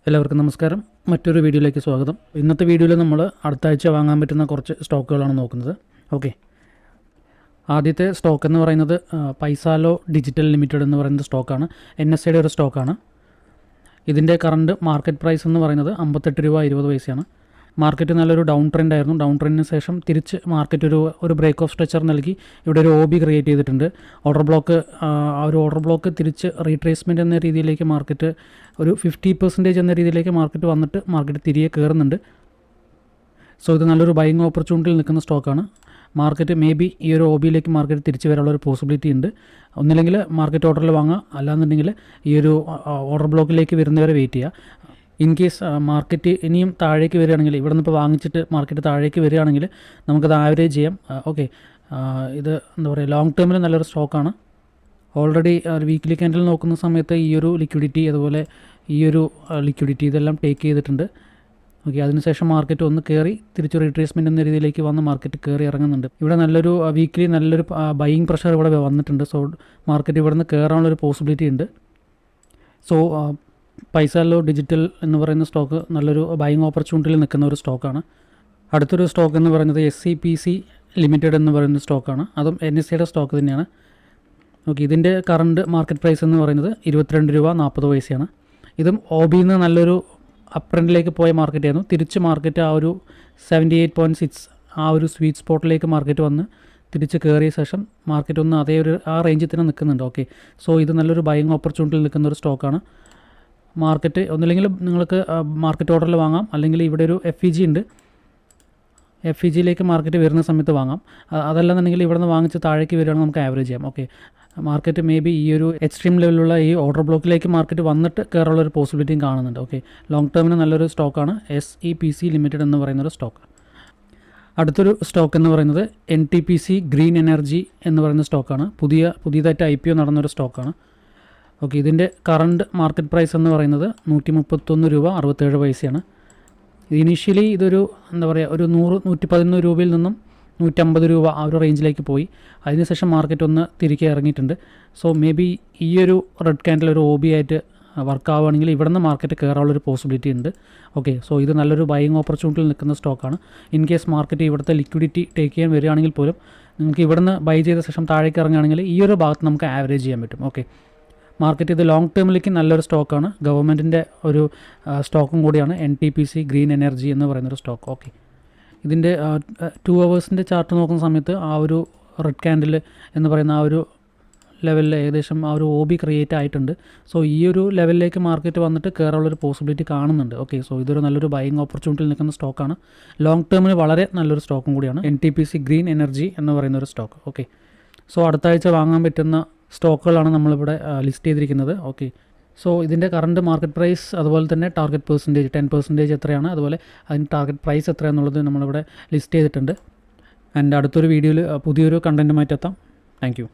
എല്ലാവർക്കും നമസ്കാരം. മറ്റൊരു വീഡിയോയിലേക്ക് സ്വാഗതം. ഇന്നത്തെ വീഡിയോയിൽ നമ്മൾ അടുത്ത ആഴ്ച വാങ്ങാൻ പറ്റുന്ന കുറച്ച് സ്റ്റോക്കുകളാണ് നോക്കുന്നത്. ഓക്കെ, ആദ്യത്തെ സ്റ്റോക്ക് എന്ന് പറയുന്നത് പൈസാലോ ഡിജിറ്റൽ ലിമിറ്റഡ് എന്ന് പറയുന്ന സ്റ്റോക്കാണ്. NSEയുടെ ഒരു സ്റ്റോക്കാണ്. ഇതിൻ്റെ കറണ്ട് മാർക്കറ്റ് പ്രൈസ് എന്ന് പറയുന്നത് 58 രൂപ 20 പൈസയാണ്. മാർക്കറ്റ് നല്ലൊരു ഡൗൺ ട്രെൻഡ് ആയിരുന്നു. ഡൗൺ ട്രെൻഡിന് ശേഷം തിരിച്ച് മാർക്കറ്റ് ഒരു ബ്രേക്ക് ഓഫ് സ്ട്രെച്ചർ നൽകി ഇവിടെ ഒരു OB ക്രിയേറ്റ് ചെയ്തിട്ടുണ്ട്. ഓർഡർ ബ്ലോക്ക് തിരിച്ച് റീട്രേസ്മെൻറ്റ് എന്ന രീതിയിലേക്ക് മാർക്കറ്റ് ഒരു 50% എന്ന രീതിയിലേക്ക് മാർക്കറ്റ് വന്നിട്ട് മാർക്കറ്റ് തിരികെ കയറുന്നുണ്ട്. സോ ഇത് നല്ലൊരു ബൈയിങ് ഓപ്പർച്യൂണിറ്റിയിൽ നിൽക്കുന്ന സ്റ്റോക്കാണ്. മാർക്കറ്റ് മേ ബി ഈ ഒരു OBയിലേക്ക് മാർക്കറ്റ് തിരിച്ച് വരാനുള്ളൊരു പോസിബിലിറ്റി ഉണ്ട്. ഒന്നില്ലെങ്കിൽ മാർക്കറ്റ് ഓർഡറിൽ വാങ്ങുക, അല്ലാന്നുണ്ടെങ്കിൽ ഈ ഒരു ഓർഡർ ബ്ലോക്കിലേക്ക് വരുന്നവരെ വെയിറ്റ് ചെയ്യുക. ഇൻ കേസ് മാർക്കറ്റ് ഇനിയും താഴേക്ക് വരികയാണെങ്കിൽ, ഇവിടെ നിന്ന് ഇപ്പോൾ വാങ്ങിച്ചിട്ട് മാർക്കറ്റ് താഴേക്ക് വരികയാണെങ്കിൽ നമുക്കത് ആവറേജ് ചെയ്യാം. ഓക്കെ, ഇത് എന്താ പറയുക, ലോങ് ടേമിൽ നല്ലൊരു സ്റ്റോക്കാണ്. ഓൾറെഡി വീക്ക്ലി ക്യാൻഡിൽ നോക്കുന്ന സമയത്ത് ഈ ഒരു ലിക്വിഡിറ്റി, അതുപോലെ ഈ ഒരു ലിക്വിഡിറ്റി ഇതെല്ലാം ടേക്ക് ചെയ്തിട്ടുണ്ട്. ഓക്കെ, അതിനുശേഷം മാർക്കറ്റ് ഒന്ന് കയറി തിരിച്ച് റീട്രേസ്മെൻറ്റ് എന്ന രീതിയിലേക്ക് വന്ന് മാർക്കറ്റ് കയറി ഇറങ്ങുന്നുണ്ട്. ഇവിടെ നല്ലൊരു വീക്ക്ലി നല്ലൊരു ബൈയിങ് പ്രഷർ ഇവിടെ വന്നിട്ടുണ്ട്. സോ മാർക്കറ്റ് ഇവിടെ നിന്ന് കയറാനുള്ളൊരു പോസിബിലിറ്റി ഉണ്ട്. സോ പൈസാലോ ഡിജിറ്റൽ എന്ന് പറയുന്ന സ്റ്റോക്ക് നല്ലൊരു ബൈയിങ് ഓപ്പർച്യൂണിറ്റിയിൽ നിൽക്കുന്ന ഒരു സ്റ്റോക്കാണ്. അടുത്തൊരു സ്റ്റോക്ക് എന്ന് പറയുന്നത് SCPC ലിമിറ്റഡ് എന്ന് പറയുന്ന സ്റ്റോക്കാണ്. അതും NSEയുടെ സ്റ്റോക്ക് തന്നെയാണ്. ഓക്കെ, ഇതിൻ്റെ കറണ്ട് മാർക്കറ്റ് പ്രൈസ് എന്ന് പറയുന്നത് 22 രൂപ 40 പൈസയാണ്. ഇതും OBയിൽ നിന്ന് നല്ലൊരു അപ്പ് ട്രെൻഡിലേക്ക് പോയ മാർക്കറ്റ് ആയിരുന്നു. തിരിച്ച് മാർക്കറ്റ് ആ ഒരു 78.6 ആ ഒരു സ്വീറ്റ് സ്പോട്ടിലേക്ക് മാർക്കറ്റ് വന്ന് തിരിച്ച് കയറിയ ശേഷം മാർക്കറ്റ് ഒന്ന് അതേ ഒരു ആ റേഞ്ചിൽ തന്നെ നിൽക്കുന്നുണ്ട്. ഓക്കെ, സോ ഇത് നല്ലൊരു ബൈയിങ് ഓപ്പർച്യൂണിറ്റിയിൽ നിൽക്കുന്ന ഒരു സ്റ്റോക്കാണ്. മാർക്കറ്റ് ഒന്നില്ലെങ്കിൽ നിങ്ങൾക്ക് മാർക്കറ്റ് ഓർഡറിൽ വാങ്ങാം, അല്ലെങ്കിൽ ഇവിടെ ഒരു FEG ഉണ്ട്. FEGയിലേക്ക് മാർക്കറ്റ് വരുന്ന സമയത്ത് വാങ്ങാം. അതല്ലെന്നുണ്ടെങ്കിൽ ഇവിടെ നിന്ന് വാങ്ങിച്ച് താഴേക്ക് വരികയാണെങ്കിൽ നമുക്ക് ആവറേജ് ചെയ്യാം. ഓക്കെ, മാർക്കറ്റ് മേ ബി ഈ ഒരു എക്സ്ട്രീം ലെവലിലുള്ള ഈ ഓർഡർ ബ്ലോക്കിലേക്ക് മാർക്കറ്റ് വന്നിട്ട് കയറാനുള്ളൊരു പോസിബിലിറ്റിയും കാണുന്നുണ്ട്. ഓക്കെ, ലോങ് ടേമിന് നല്ലൊരു സ്റ്റോക്കാണ് SEPC ലിമിറ്റഡ് എന്ന് പറയുന്നൊരു സ്റ്റോക്ക്. അടുത്തൊരു സ്റ്റോക്ക് എന്ന് പറയുന്നത് NTPC ഗ്രീൻ എനർജി എന്ന് പറയുന്ന സ്റ്റോക്കാണ്. പുതിയതായിട്ട് IPO നടന്നൊരു സ്റ്റോക്കാണ്. ഓക്കെ, ഇതിൻ്റെ കറണ്ട് മാർക്കറ്റ് പ്രൈസ് എന്ന് പറയുന്നത് 131 രൂപ 67 പൈസയാണ്. ഇനീഷ്യലി ഇതൊരു എന്താ പറയുക, ഒരു 111 രൂപയിൽ നിന്നും 150 രൂപ ആ ഒരു റേഞ്ചിലേക്ക് പോയി. അതിനുശേഷം മാർക്കറ്റ് ഒന്ന് തിരികെ ഇറങ്ങിയിട്ടുണ്ട്. സോ മേ ബി ഈ ഒരു റെഡ് ക്യാൻഡിൽ ഒരു OB ആയിട്ട് വർക്ക് ആവുകയാണെങ്കിൽ ഇവിടെ നിന്ന് മാർക്കറ്റ് കയറാനുള്ളൊരു പോസിബിലിറ്റി ഉണ്ട്. ഓക്കെ, സോ ഇത് നല്ലൊരു ബൈയിങ് ഓപ്പർച്യൂണിറ്റിയിൽ നിൽക്കുന്ന സ്റ്റോക്കാണ്. ഇൻ കേസ് മാർക്കറ്റ് ഇവിടുത്തെ ലിക്വിഡിറ്റി ടേക്ക് ചെയ്യാൻ വരികയാണെങ്കിൽ പോലും നിങ്ങൾക്ക് ഇവിടെ നിന്ന് ബൈ ചെയ്ത ശേഷം താഴേക്ക് ഇറങ്ങുകയാണെങ്കിൽ ഈ ഒരു ഭാഗത്ത് നമുക്ക് ആവറേജ് ചെയ്യാൻ പറ്റും. ഓക്കെ, മാർക്കറ്റ് ഇത് ലോങ് ടേമിലേക്ക് നല്ലൊരു സ്റ്റോക്കാണ്. ഗവൺമെൻറ്റിൻ്റെ ഒരു സ്റ്റോക്കും കൂടിയാണ് NTPC ഗ്രീൻ എനർജി എന്ന് പറയുന്നൊരു സ്റ്റോക്ക്. ഓക്കെ, ഇതിൻ്റെ 2 അവേഴ്സിൻ്റെ ചാർട്ട് നോക്കുന്ന സമയത്ത് ആ ഒരു റെഡ് ക്യാൻഡിൽ എന്ന് പറയുന്ന ആ ഒരു ലെവലിൽ ഏകദേശം ആ ഒരു OB ക്രിയേറ്റ് ആയിട്ടുണ്ട്. സോ ഈ ഒരു ലെവലിലേക്ക് മാർക്കറ്റ് വന്നിട്ട് കയറാനുള്ളൊരു പോസിബിലിറ്റി കാണുന്നുണ്ട്. ഓക്കെ, സോ ഇതൊരു നല്ലൊരു ബൈയിങ് ഓപ്പർച്യൂണിറ്റിയിൽ നിൽക്കുന്ന സ്റ്റോക്കാണ്. ലോങ് ടേമിന് വളരെ നല്ലൊരു സ്റ്റോക്കും കൂടിയാണ് NTPC ഗ്രീൻ എനർജി എന്ന് പറയുന്നൊരു സ്റ്റോക്ക്. ഓക്കെ, സോ അടുത്ത ആഴ്ച വാങ്ങാൻ പറ്റുന്ന സ്റ്റോക്കുകളാണ് നമ്മളിവിടെ ലിസ്റ്റ് ചെയ്തിരിക്കുന്നത്. ഓക്കെ, സോ ഇതിൻ്റെ കറണ്ട് മാർക്കറ്റ് പ്രൈസ്, അതുപോലെ തന്നെ ടാർഗറ്റ് പെർസെൻറ്റേജ് 10% എത്രയാണ്, അതുപോലെ അതിൻ്റെ ടാർഗറ്റ് പ്രൈസ് എത്രയാണെന്നുള്ളത് നമ്മളിവിടെ ലിസ്റ്റ് ചെയ്തിട്ടുണ്ട്. ആൻഡ് അടുത്തൊരു വീഡിയോയിൽ പുതിയൊരു കണ്ടൻറ്റുമായിട്ട് എത്താം. Thank you.